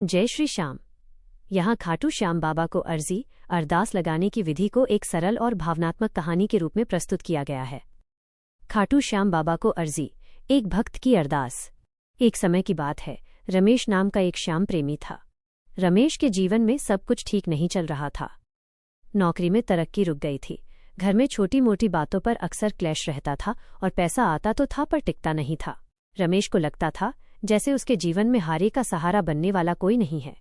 जय श्री श्याम। यहाँ खाटू श्याम बाबा को अर्जी अरदास लगाने की विधि को एक सरल और भावनात्मक कहानी के रूप में प्रस्तुत किया गया है। खाटू श्याम बाबा को अर्जी, एक भक्त की अरदास। एक समय की बात है, रमेश नाम का एक श्याम प्रेमी था। रमेश के जीवन में सब कुछ ठीक नहीं चल रहा था। नौकरी में तरक्की रुक गई थी, घर में छोटी मोटी बातों पर अक्सर क्लैश रहता था और पैसा आता तो था पर टिकता नहीं था। रमेश को लगता था जैसे उसके जीवन में हारे का सहारा बनने वाला कोई नहीं है।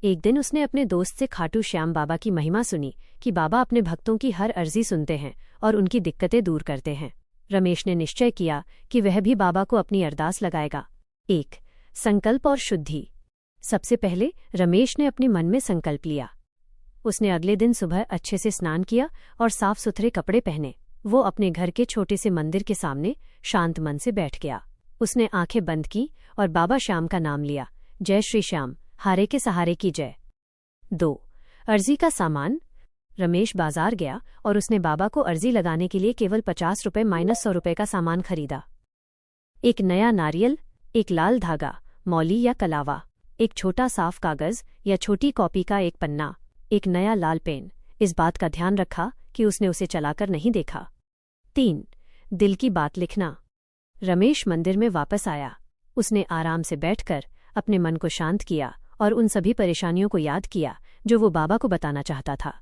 एक दिन उसने अपने दोस्त से खाटू श्याम बाबा की महिमा सुनी कि बाबा अपने भक्तों की हर अर्जी सुनते हैं और उनकी दिक्कतें दूर करते हैं। रमेश ने निश्चय किया कि वह भी बाबा को अपनी अरदास लगाएगा। 1. संकल्प और शुद्धि। सबसे पहले रमेश ने अपने मन में संकल्प लिया। उसने अगले दिन सुबह अच्छे से स्नान किया और साफ सुथरे कपड़े पहने। वो अपने घर के छोटे से मंदिर के सामने शांत मन से बैठ गया। उसने आंखें बंद की और बाबा श्याम का नाम लिया। जय श्री श्याम, हारे के सहारे की जय। 2. अर्जी का सामान। रमेश बाजार गया और उसने बाबा को अर्जी लगाने के लिए केवल 50 रुपये माइनस 100 रुपये का सामान खरीदा। एक नया नारियल, एक लाल धागा, मौली या कलावा, एक छोटा साफ कागज या छोटी कॉपी का एक पन्ना, एक नया लाल पेन। इस बात का ध्यान रखा कि उसने उसे चलाकर नहीं देखा। 3. दिल की बात लिखना। रमेश मंदिर में वापस आया। उसने आराम से बैठकर अपने मन को शांत किया और उन सभी परेशानियों को याद किया जो वो बाबा को बताना चाहता था।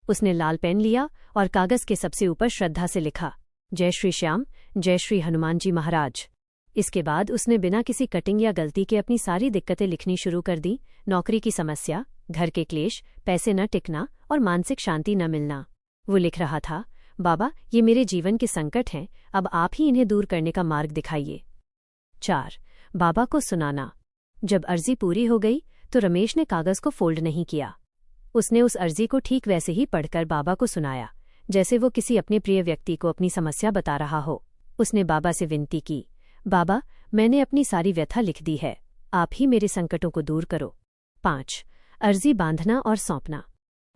उसने लाल पेन लिया और कागज के सबसे ऊपर श्रद्धा से लिखा, जय श्री श्याम, जय श्री हनुमान जी महाराज। इसके बाद उसने बिना किसी कटिंग या गलती के अपनी सारी दिक्कतें लिखनी शुरू कर दी। नौकरी की समस्या, घर के क्लेश, पैसे न टिकना और मानसिक शांति न मिलना। वो लिख रहा था, बाबा ये मेरे जीवन के संकट हैं, अब आप ही इन्हें दूर करने का मार्ग दिखाइए। 4. बाबा को सुनाना। जब अर्जी पूरी हो गई तो रमेश ने कागज को फोल्ड नहीं किया। उसने उस अर्जी को ठीक वैसे ही पढ़कर बाबा को सुनाया जैसे वो किसी अपने प्रिय व्यक्ति को अपनी समस्या बता रहा हो। उसने बाबा से विनती की, बाबा मैंने अपनी सारी व्यथा लिख दी है, आप ही मेरे संकटों को दूर करो। 5. अर्जी बांधना और सौंपना।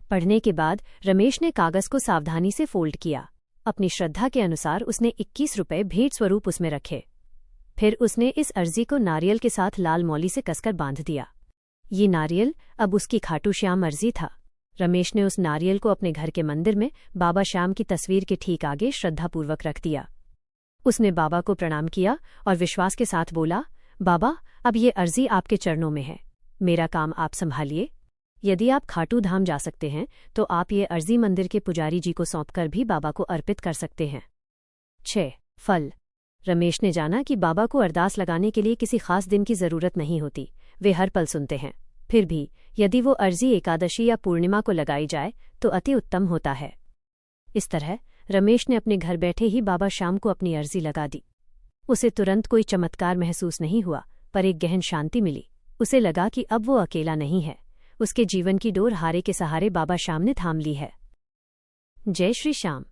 पढ़ने के बाद रमेश ने कागज को सावधानी से फोल्ड किया। अपनी श्रद्धा के अनुसार उसने 21 रुपये भेंट स्वरूप उसमें रखे। फिर उसने इस अर्जी को नारियल के साथ लाल मौली से कसकर बांध दिया। ये नारियल अब उसकी खाटू श्याम अर्जी था। रमेश ने उस नारियल को अपने घर के मंदिर में बाबा श्याम की तस्वीर के ठीक आगे श्रद्धापूर्वक रख दिया। उसने बाबा को प्रणाम किया और विश्वास के साथ बोला, बाबा अब ये अर्जी आपके चरणों में है, मेरा काम आप संभालिए। यदि आप खाटू धाम जा सकते हैं तो आप ये अर्जी मंदिर के पुजारी जी को सौंपकर भी बाबा को अर्पित कर सकते हैं। 6. फल। रमेश ने जाना कि बाबा को अरदास लगाने के लिए किसी खास दिन की जरूरत नहीं होती, वे हर पल सुनते हैं। फिर भी यदि वो अर्जी एकादशी या पूर्णिमा को लगाई जाए तो अति उत्तम होता है। इस तरह रमेश ने अपने घर बैठे ही बाबा श्याम को अपनी अर्जी लगा दी। उसे तुरंत कोई चमत्कार महसूस नहीं हुआ, पर एक गहन शांति मिली। उसे लगा कि अब वो अकेला नहीं है, उसके जीवन की डोर हारे के सहारे बाबा श्याम ने थाम ली है। जय श्री श्याम।